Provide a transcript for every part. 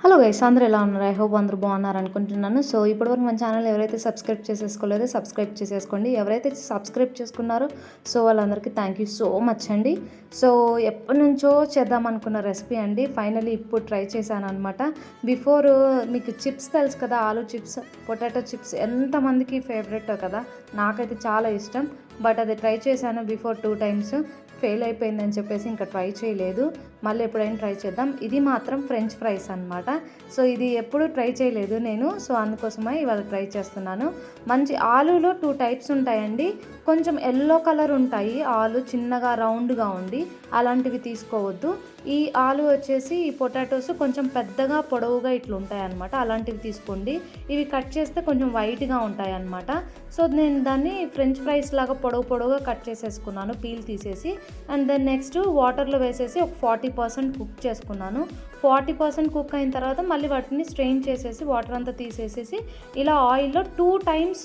Hello guys, అందరూ ఎలా ఉన్నారు? ఐ హోప్ అందరూ బాగున్నారు అనుకుంటున్నాను. సో ఇప్పటివరకు మన ఛానల్ ఎవరైతే సబ్స్క్రైబ్ చేసేసుకోలేదో సబ్స్క్రైబ్ చేసేసుకోండి. ఎవరైతే సబ్స్క్రైబ్ చేసుకున్నారో సో వాళ్ళందరికీ థ్యాంక్ యూ సో మచ్ అండి. సో ఎప్పటి నుంచో చేద్దాం అనుకున్న రెసిపీ అండి, ఫైనలీ ఇప్పుడు ట్రై చేశాను అనమాట. బిఫోర్ మీకు చిప్స్ తెలుసు కదా, ఆలూ చిప్స్, పొటాటో చిప్స్ ఎంతమందికి ఫేవరెటో కదా, నాకైతే చాలా ఇష్టం. బట్ అది ట్రై చేశాను బిఫోర్ 2 times, ఫెయిల్ అయిపోయిందని చెప్పేసి ఇంకా ట్రై చేయలేదు. మళ్ళీ ఎప్పుడైనా ట్రై చేద్దాం. ఇది మాత్రం ఫ్రెంచ్ ఫ్రైస్ అనమాట. సో ఇది ఎప్పుడు ట్రై చేయలేదు నేను, సో అందుకోసమే ఇవాళ ట్రై చేస్తున్నాను. మంచి ఆలూలో 2 types ఉంటాయండి. కొంచెం ఎల్లో కలర్ ఉంటాయి ఆలు, చిన్నగా రౌండ్గా ఉండి, అలాంటివి తీసుకోవద్దు. ఈ ఆలు వచ్చేసి ఈ పొటాటోస్ కొంచెం పెద్దగా పొడవుగా ఇట్లా ఉంటాయి అనమాట, అలాంటివి తీసుకోండి. ఇవి కట్ చేస్తే కొంచెం వైట్గా ఉంటాయి అనమాట. సో నేను దాన్ని ఫ్రెంచ్ ఫ్రైస్ లాగా పొడవుగా కట్ చేసేసుకున్నాను, పీల్ తీసేసి. అండ్ దెన్ నెక్స్ట్ వాటర్లో వేసేసి ఒక 40% కుక్ చేసుకున్నాను. 40% కుక్ అయిన తర్వాత మళ్ళీ వాటిని స్ట్రెయిన్ చేసేసి వాటర్ అంతా తీసేసేసి ఇలా ఆయిల్లో 2 times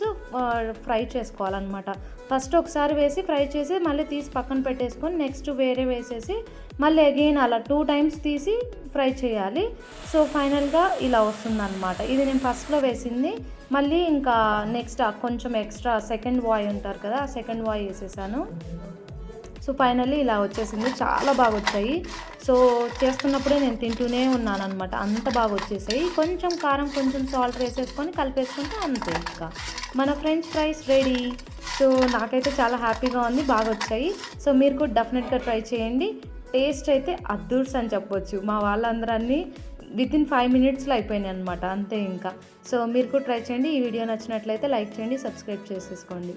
ఫ్రై చేసుకోవాలన్నమాట. ఫస్ట్ ఒకసారి వేసి ఫ్రై చేసి మళ్ళీ తీసి పక్కన పెట్టేసుకొని నెక్స్ట్ వేరే వేసేసి మళ్ళీ అగైన్ అలా 2 times తీసి ఫ్రై చేయాలి. సో ఫైనల్గా ఇలా వస్తుందన్నమాట. ఇది నేను ఫస్ట్లో వేసింది. మళ్ళీ ఇంకా నెక్స్ట్ కొంచెం ఎక్స్ట్రా సెకండ్ వాయ్ ఉంటారు కదా, ఆ సెకండ్ వాయ్ వేసేసాను. సో ఫైనల్లీ ఇలా వచ్చేసింది, చాలా బాగా వచ్చాయి. సో చేస్తున్నప్పుడే నేను తింటూనే ఉన్నాను అనమాట, అంత బాగా వచ్చేసాయి. కొంచెం కారం, కొంచెం సాల్ట్ వేసేసుకొని కలిపేసుకుంటే అంతే, ఇంకా మన ఫ్రెంచ్ ఫ్రైస్ రెడీ. సో నాకైతే చాలా హ్యాపీగా ఉంది, బాగా వచ్చాయి. సో మీరు కూడా డెఫినెట్గా ట్రై చేయండి. టేస్ట్ అయితే అద్దుర్స్ అని చెప్పొచ్చు. మా వాళ్ళందరూ వితిన్ 5 minutesలో అయిపోయినాయి అనమాట, అంతే ఇంకా. సో మీరు కూడా ట్రై చేయండి. ఈ వీడియో నచ్చినట్లయితే లైక్ చేయండి, సబ్స్క్రైబ్ చేసేసుకోండి.